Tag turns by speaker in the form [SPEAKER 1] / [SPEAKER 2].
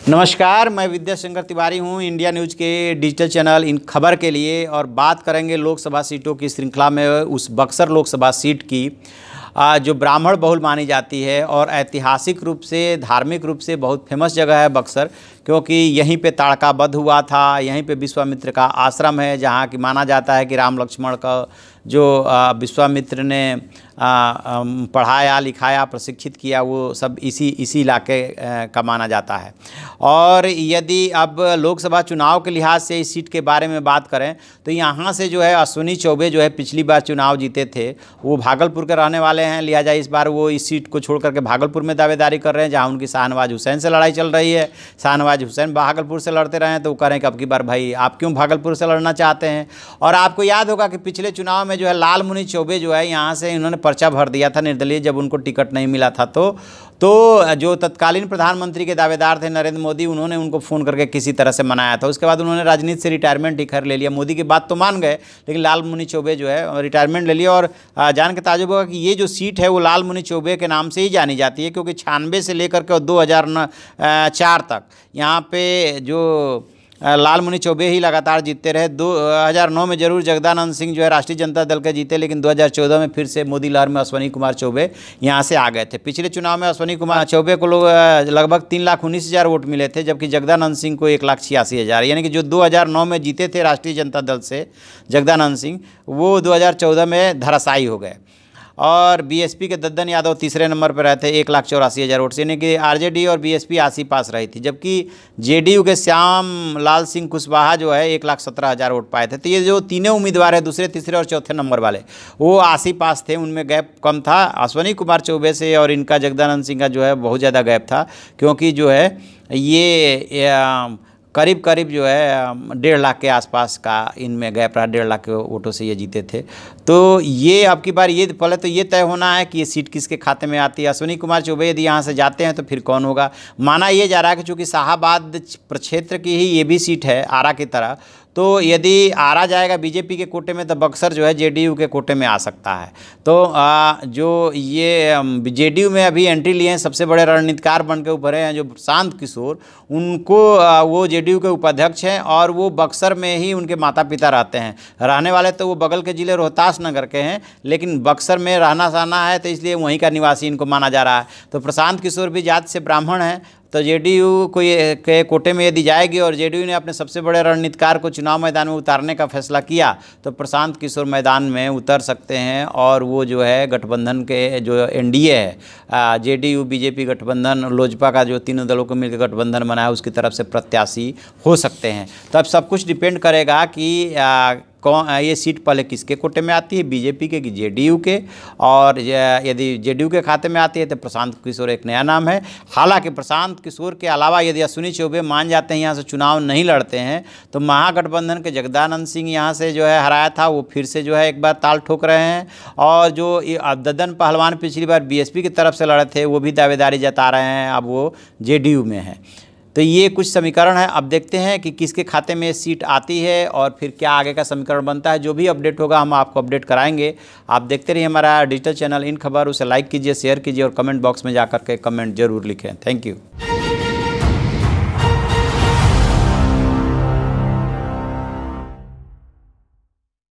[SPEAKER 1] नमस्कार, मैं विद्याशंकर तिवारी हूं इंडिया न्यूज़ के डिजिटल चैनल इन खबर के लिए। और बात करेंगे लोकसभा सीटों की श्रृंखला में उस बक्सर लोकसभा सीट की जो ब्राह्मण बहुल मानी जाती है और ऐतिहासिक रूप से, धार्मिक रूप से बहुत फेमस जगह है बक्सर, क्योंकि यहीं पे ताड़का वध हुआ था, यहीं पे विश्वामित्र का आश्रम है, जहाँ की माना जाता है कि राम लक्ष्मण का जो विश्वामित्र ने पढ़ाया लिखाया प्रशिक्षित किया वो सब इसी इलाके का माना जाता है। और यदि अब लोकसभा चुनाव के लिहाज से इस सीट के बारे में बात करें तो यहाँ से जो है अश्विनी चौबे जो है पिछली बार चुनाव जीते थे, वो भागलपुर के रहने वाले हैं, लिहाजा इस बार वो इस सीट को छोड़ करके भागलपुर में दावेदारी कर रहे हैं, जहाँ उनकी शाहनवाज हुसैन से लड़ाई चल रही है। शाहनवाज हुसैन भागलपुर से लड़ते रहे हैं, तो वो कह रहे हैं कि अब की बार भाई आप क्यों भागलपुर से लड़ना चाहते हैं। और आपको याद होगा कि पिछले चुनाव में जो है लालमुनि चौबे जो है यहाँ से इन्होंने पर्चा भर दिया था निर्दलीय, जब उनको टिकट नहीं मिला था तो जो तत्कालीन प्रधानमंत्री के दावेदार थे नरेंद्र मोदी, उन्होंने उनको फ़ोन करके किसी तरह से मनाया था। उसके बाद उन्होंने राजनीति से रिटायरमेंट ही कर ले लिया। मोदी की बात तो मान गए, लेकिन लालमुनि चौबे जो है रिटायरमेंट ले लिया। और जान के ताजुब होगा कि ये जो सीट है वो लालमुनि चौबे के नाम से ही जानी जाती है, क्योंकि 96 से लेकर के 2004 तक यहाँ पे जो लालमुनि चौबे ही लगातार जीतते रहे। 2009 में जरूर जगदानंद सिंह जो है राष्ट्रीय जनता दल के जीते, लेकिन 2014 में फिर से मोदी लहर में अश्विनी कुमार चौबे यहाँ से आ गए थे। पिछले चुनाव में अश्विनी कुमार चौबे को लोग लगभग 3,19,000 वोट मिले थे, जबकि जगदानंद सिंह को 1,86,000, यानी कि जो 2009 में जीते थे राष्ट्रीय जनता दल से जगदानंद सिंह, वो 2014 में धराशायी हो गए। और बीएसपी के दद्दन यादव तीसरे नंबर पर रहे थे 1,84,000 वोट से, यानी कि आरजेडी और बीएसपी आसी पास रही थी, जबकि जेडीयू के श्याम लाल सिंह कुशवाहा जो है 1,17,000 वोट पाए थे। तो ये जो तीनों उम्मीदवार है दूसरे तीसरे और चौथे नंबर वाले, वो आसी पास थे, उनमें गैप कम था। अश्विनी कुमार चौबे से और इनका जगदानंद सिंह का जो है बहुत ज़्यादा गैप था, क्योंकि जो है ये करीब करीब जो है 1.5 लाख के आसपास का इनमें गैप रहा, 1.5 लाख के वोटों से ये जीते थे। तो ये अब की बार ये पहले तो ये तय होना है कि ये सीट किसके खाते में आती है। अश्विनी कुमार चौबे यदि यहाँ से जाते हैं तो फिर कौन होगा। माना ये जा रहा है कि चूँकि शाहाबाद प्रक्षेत्र की ही ये भी सीट है आरा की तरह, तो यदि आरा जाएगा बीजेपी के कोटे में तो बक्सर जो है जेडीयू के कोटे में आ सकता है। तो जो ये जेडीयू में अभी एंट्री लिए हैं, सबसे बड़े रणनीतिकार बन के उभरे हैं जो प्रशांत किशोर, उनको वो जेडीयू के उपाध्यक्ष हैं और वो बक्सर में ही उनके माता पिता रहते हैं। रहने वाले तो वो बगल के ज़िले रोहतास नगर के हैं, लेकिन बक्सर में रहना सहना है, तो इसलिए वहीं का निवासी इनको माना जा रहा है। तो प्रशांत किशोर भी जाति से ब्राह्मण हैं, तो जेडीयू को ये के कोटे में यदि जाएगी और जेडीयू ने अपने सबसे बड़े रणनीतिकार को चुनाव मैदान में उतारने का फैसला किया, तो प्रशांत किशोर मैदान में उतर सकते हैं और वो जो है गठबंधन के जो एनडीए है, जेडीयू बीजेपी गठबंधन, लोजपा का जो तीनों दलों को मिलकर गठबंधन बना है, उसकी तरफ से प्रत्याशी हो सकते हैं। तो अब सब कुछ डिपेंड करेगा कि कौन ये सीट पहले किसके कोटे में आती है, बीजेपी के कि जेडीयू के। और यदि जेडीयू के खाते में आती है तो प्रशांत किशोर एक नया नाम है। हालांकि प्रशांत किशोर के अलावा यदि अश्विनी चौबे मान जाते हैं यहाँ से चुनाव नहीं लड़ते हैं, तो महागठबंधन के जगदानंद सिंह यहाँ से जो है हराया था, वो फिर से जो है एक बार ताल ठोक रहे हैं। और जो दद्दन पहलवान पिछली बार बीएसपी की तरफ से लड़े थे, वो भी दावेदारी जता रहे हैं, अब वो जेडीयू में है। तो ये कुछ समीकरण है। अब देखते हैं कि किसके खाते में सीट आती है और फिर क्या आगे का समीकरण बनता है। जो भी अपडेट होगा हम आपको अपडेट कराएंगे। आप देखते रहिए हमारा डिजिटल चैनल इन खबर, उसे लाइक कीजिए, शेयर कीजिए और कमेंट बॉक्स में जाकर के कमेंट जरूर लिखें। Thank you.